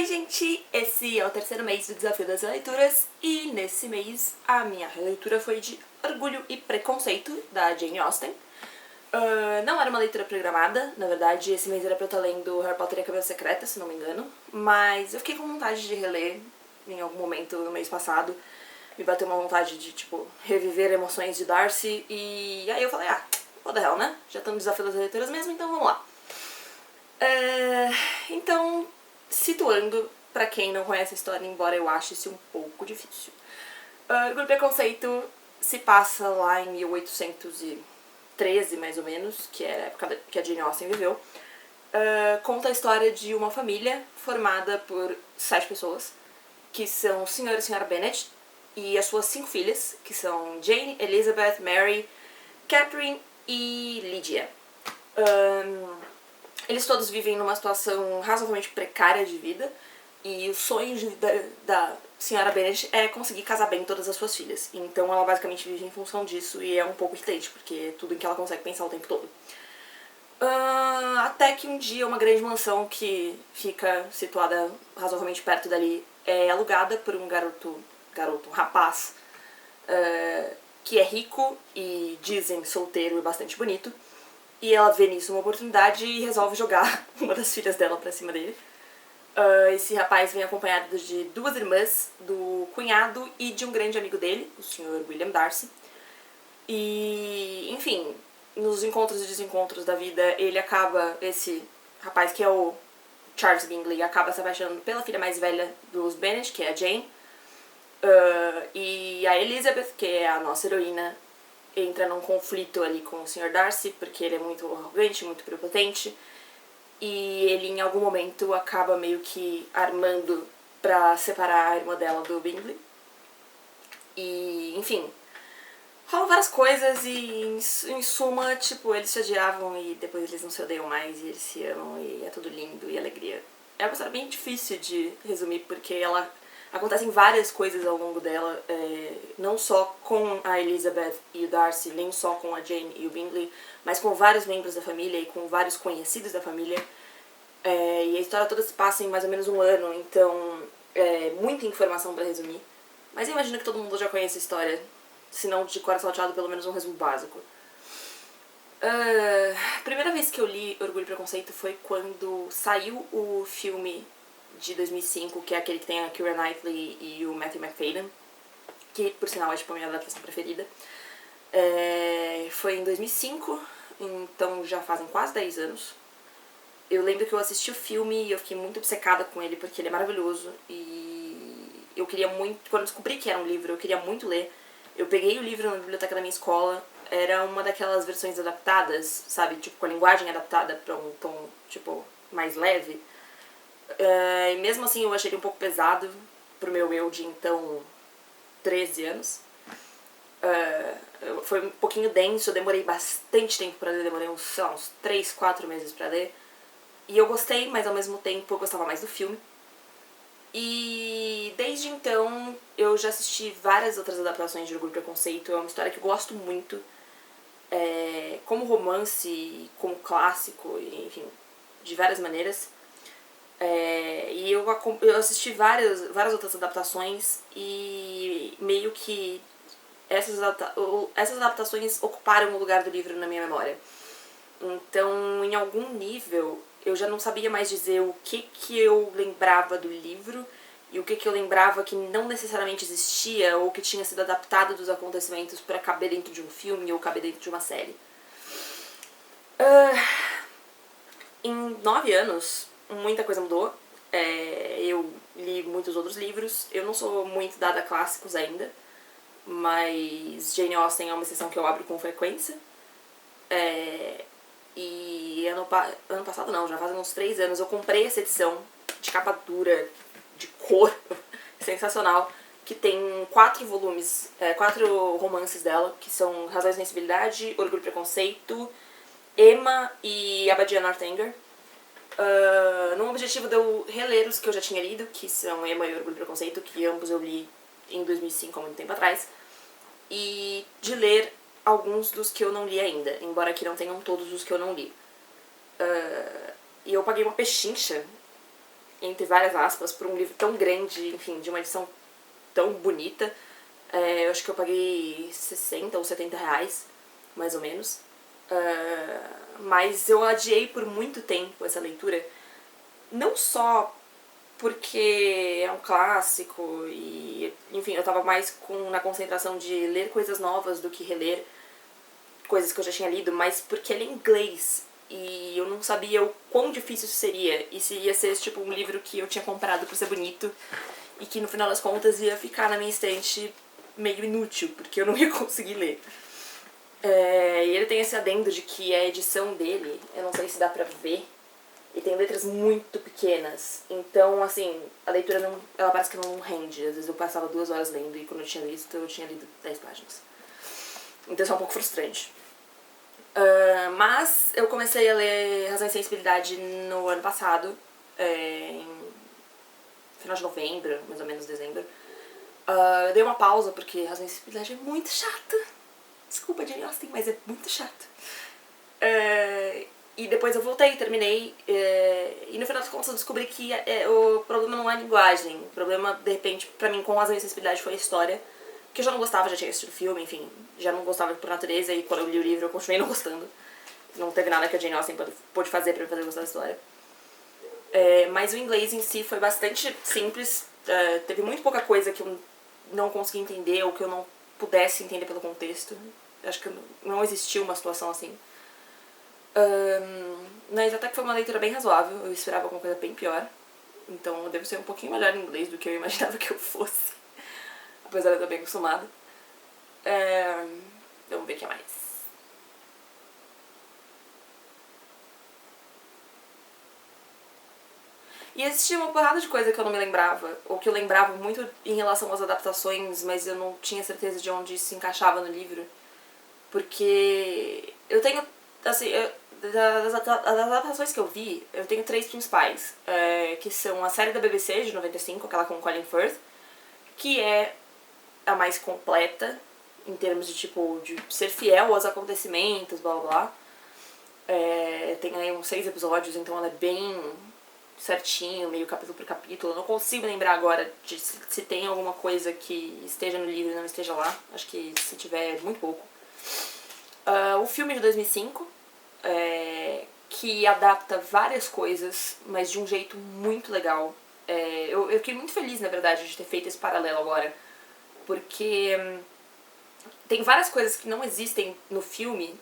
gente! Esse é o terceiro mês do Desafio das Leituras e nesse mês a minha releitura foi de Orgulho e Preconceito, da Jane Austen. Não era uma leitura programada, na verdade esse mês era pra eu estar lendo Harry Potter e a Câmara Secreta, se não me engano, mas eu fiquei com vontade de reler em algum momento no mês passado. Me bateu uma vontade de, reviver emoções de Darcy e aí eu falei, what the hell, né? Já tô no Desafio das Leituras mesmo, então vamos lá. Então, situando, pra quem não conhece a história, embora eu ache isso um pouco difícil. Orgulho e Preconceito se passa lá em 1813, mais ou menos, que era a época que a Jane Austen viveu. Conta a história de uma família formada por 7 pessoas, que são o Sr. e a Sra. Bennet, e as suas 5 filhas, que são Jane, Elizabeth, Mary, Catherine e Lydia. Eles todos vivem numa situação razoavelmente precária de vida, e o sonho da Sra. Bennet é conseguir casar bem todas as suas filhas. Então ela basicamente vive em função disso e é um pouco irritante, porque é tudo em que ela consegue pensar o tempo todo. Até que um dia uma grande mansão que fica situada razoavelmente perto dali é alugada por um um rapaz, que é rico e dizem solteiro e bastante bonito. E ela vê nisso uma oportunidade e resolve jogar uma das filhas dela pra cima dele. Esse rapaz vem acompanhado de 2 irmãs, do cunhado e de um grande amigo dele, o Sr. William Darcy. E, enfim, nos encontros e desencontros da vida, esse rapaz que é o Charles Bingley, acaba se apaixonando pela filha mais velha dos Bennet, que é a Jane. E a Elizabeth, que é a nossa heroína, entra num conflito ali com o Sr. Darcy, porque ele é muito arrogante, muito prepotente, e ele em algum momento acaba meio que armando pra separar a irmã dela do Bingley. E, enfim, rolam várias coisas e, em suma, eles se odiavam e depois eles não se odeiam mais e eles se amam e é tudo lindo e alegria. É uma história bem difícil de resumir, porque acontecem várias coisas ao longo dela, não só com a Elizabeth e o Darcy, nem só com a Jane e o Bingley, mas com vários membros da família e com vários conhecidos da família. E a história toda se passa em mais ou menos um ano, então muita informação pra resumir. Mas eu imagino que todo mundo já conhece a história, se não de cor salteado, pelo menos um resumo básico. A primeira vez que eu li Orgulho e Preconceito foi quando saiu o filme de 2005, que é aquele que tem a Keira Knightley e o Matthew Macfadyen, que por sinal é a minha adaptação preferida. Foi em 2005, então já fazem quase 10 anos. Eu lembro que eu assisti o filme e eu fiquei muito obcecada com ele, porque ele é maravilhoso. E eu queria muito, quando eu descobri que era um livro, eu queria muito ler. Eu peguei o livro na biblioteca da minha escola, era uma daquelas versões adaptadas, sabe, com a linguagem adaptada pra um tom, mais leve. E mesmo assim eu achei ele um pouco pesado pro meu eu de então 13 anos. Foi um pouquinho denso, eu demorei bastante tempo pra ler, demorei uns 3, 4 meses pra ler. E eu gostei, mas ao mesmo tempo eu gostava mais do filme. E desde então eu já assisti várias outras adaptações de Orgulho e Preconceito. É uma história que eu gosto muito, como romance, como clássico, enfim, de várias maneiras. E eu assisti várias outras adaptações e meio que essas adaptações ocuparam o lugar do livro na minha memória. Então, em algum nível, eu já não sabia mais dizer o que eu lembrava do livro e o que eu lembrava que não necessariamente existia ou que tinha sido adaptado dos acontecimentos para caber dentro de um filme ou caber dentro de uma série. Em 9 anos, muita coisa mudou. Eu li muitos outros livros. Eu não sou muito dada a clássicos ainda, mas Jane Austen é uma exceção que eu abro com frequência. E ano passado não, já fazem uns 3 anos, eu comprei essa edição de capa dura, de cor, sensacional, que tem 4 volumes, 4 romances dela, que são Razão e Sensibilidade, Orgulho e Preconceito, Emma e Abadia Northanger. No objetivo de eu reler os que eu já tinha lido, que são Emma e Orgulho e Preconceito, que ambos eu li em 2005, há muito tempo atrás, e de ler alguns dos que eu não li ainda, embora aqui não tenham todos os que eu não li. E eu paguei uma pechincha entre várias aspas, por um livro tão grande, enfim, de uma edição tão bonita. Eu acho que eu paguei 60 ou 70 reais, mais ou menos. Mas eu adiei por muito tempo essa leitura, não só porque é um clássico e, enfim, eu tava mais na concentração de ler coisas novas do que reler coisas que eu já tinha lido, mas porque ele é inglês e eu não sabia o quão difícil isso seria e se ia ser tipo um livro que eu tinha comprado por ser bonito e que no final das contas ia ficar na minha estante meio inútil, porque eu não ia conseguir ler. E ele tem esse adendo de que a edição dele, eu não sei se dá pra ver, e tem letras muito pequenas. Então, assim, a leitura não, ela parece que não rende. Às vezes eu passava 2 horas lendo e quando eu tinha visto, eu tinha lido 10 páginas. Então isso é um pouco frustrante. Mas eu comecei a ler Razão e Sensibilidade no ano passado, em final de novembro, mais ou menos dezembro. Eu dei uma pausa porque Razão e Sensibilidade é muito chato. Desculpa, Jane Austen, mas é muito chato. E depois eu voltei, terminei, e no final das contas eu descobri que o problema não é a linguagem. O problema, de repente, pra mim, com Razão e Sensibilidade foi a história. Que eu já não gostava, já tinha assistido o filme, enfim, já não gostava por natureza, e quando eu li o livro eu continuei não gostando. Não teve nada que a Jane Austen pôde fazer pra me fazer gostar da história. Mas o inglês em si foi bastante simples, teve muito pouca coisa que eu não consegui entender ou que eu não pudesse entender pelo contexto. Acho que não existiu uma situação assim. Mas até que foi uma leitura bem razoável, eu esperava alguma coisa bem pior. Então eu devo ser um pouquinho melhor em inglês do que eu imaginava que eu fosse. Apesar de eu estar bem acostumada. Vamos ver o que mais. E existia uma porrada de coisa que eu não me lembrava, ou que eu lembrava muito em relação às adaptações, mas eu não tinha certeza de onde isso se encaixava no livro. Porque eu tenho, assim, das adaptações que eu vi, eu tenho 3 principais, que são a série da BBC de 95, aquela com Colin Firth, que é a mais completa, em termos de, tipo, de ser fiel aos acontecimentos, blá blá blá. Tem aí uns 6 episódios, então ela é bem certinho, meio capítulo por capítulo. Eu não consigo lembrar agora de se tem alguma coisa que esteja no livro e não esteja lá. Acho que se tiver, é muito pouco. O filme de 2005, que adapta várias coisas, mas de um jeito muito legal. Eu fiquei muito feliz, na verdade, de ter feito esse paralelo agora. Porque tem várias coisas que não existem no filme,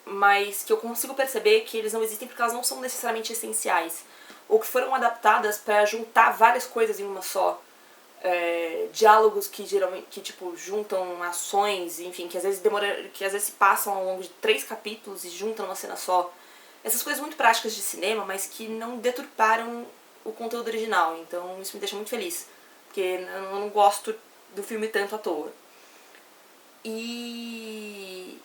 mas que eu consigo perceber que eles não existem porque elas não são necessariamente essenciais. Ou que foram adaptadas para juntar várias coisas em uma só. Diálogos que geralmente tipo, juntam ações, enfim, que às vezes se passam ao longo de 3 capítulos e juntam numa cena só. Essas coisas muito práticas de cinema, mas que não deturparam o conteúdo original. Então isso me deixa muito feliz. Porque eu não gosto do filme tanto à toa. E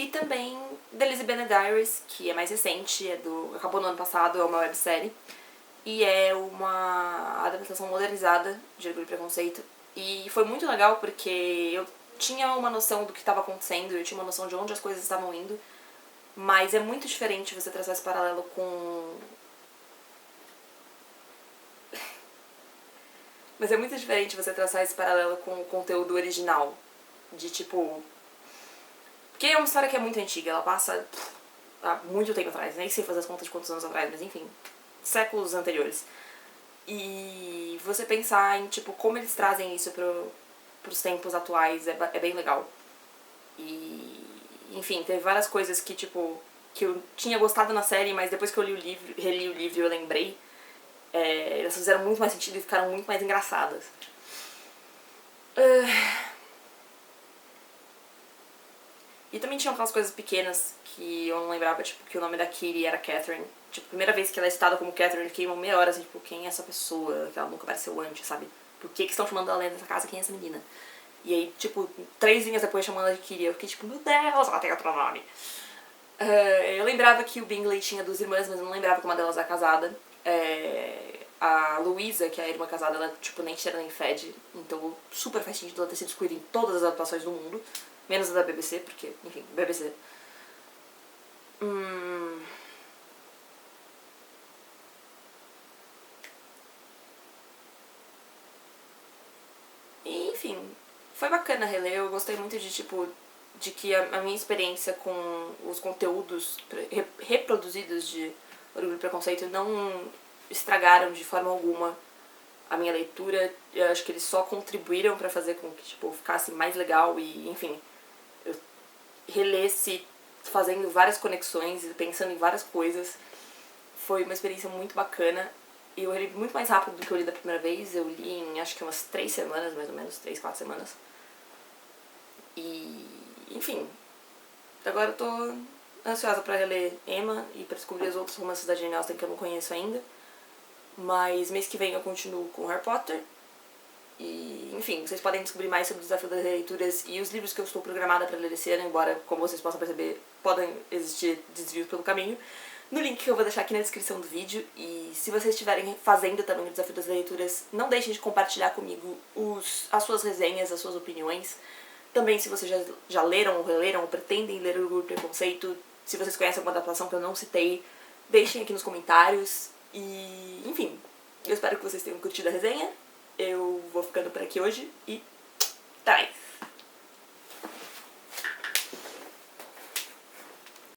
também The Lizzie Bennet Diaries, que é mais recente, acabou no ano passado, é uma websérie. E é uma adaptação modernizada de Orgulho e Preconceito. E foi muito legal porque eu tinha uma noção do que estava acontecendo, eu tinha uma noção de onde as coisas estavam indo. Mas é muito diferente você traçar esse paralelo com... Mas é muito diferente você traçar esse paralelo com o conteúdo original. De tipo... Porque é uma história que é muito antiga, ela passa há muito tempo atrás. Nem sei fazer as contas de quantos anos atrás, mas enfim, séculos anteriores. E você pensar em, tipo, como eles trazem isso pros tempos atuais é bem legal. E, enfim, teve várias coisas que, tipo, que eu tinha gostado na série, mas depois que eu reli o livro, eu lembrei. Elas fizeram muito mais sentido e ficaram muito mais engraçadas. E também tinham aquelas coisas pequenas que eu não lembrava, tipo, que o nome da Kitty era Catherine. Tipo, a primeira vez que ela é citada como Catherine, queimou meia hora, assim, tipo, quem é essa pessoa? Que ela nunca apareceu antes, sabe? Por que estão chamando ela dentro dessa casa? Quem é essa menina? E aí, tipo, 3 linhas depois chamando ela de Kitty, eu fiquei tipo, meu Deus, ela tem outro nome. Eu lembrava que o Bingley tinha 2 irmãs, mas eu não lembrava que uma delas era casada. A Louisa, que é a irmã casada, ela, tipo, nem cheira nem fede. Então, super faz sentido ela ter sido excluída em todas as adaptações do mundo. Menos a da BBC, porque, enfim, BBC. enfim, foi bacana reler. Eu gostei muito de, tipo, de que a minha experiência com os conteúdos reproduzidos de Orgulho e Preconceito não estragaram de forma alguma a minha leitura. Eu acho que eles só contribuíram pra fazer com que, tipo, ficasse mais legal e, enfim, eu relesse fazendo várias conexões e pensando em várias coisas. Foi uma experiência muito bacana. E eu li muito mais rápido do que eu li da primeira vez. Eu li em acho que umas 3 semanas, mais ou menos, 3, 4 semanas. E, enfim, agora eu tô ansiosa pra reler Emma e pra descobrir os outros romances da Jane Austen que eu não conheço ainda. Mas mês que vem eu continuo com Harry Potter. E, enfim, vocês podem descobrir mais sobre o Desafio das Leituras e os livros que eu estou programada para ler esse ano, embora, como vocês possam perceber, podem existir desvios pelo caminho, no link que eu vou deixar aqui na descrição do vídeo. E se vocês estiverem fazendo também o Desafio das Leituras, não deixem de compartilhar comigo as suas resenhas, as suas opiniões. Também, se vocês já leram ou releram ou pretendem ler o Orgulho e Preconceito, se vocês conhecem alguma adaptação que eu não citei, deixem aqui nos comentários. E, enfim, eu espero que vocês tenham curtido a resenha. Eu vou ficando por aqui hoje e até mais!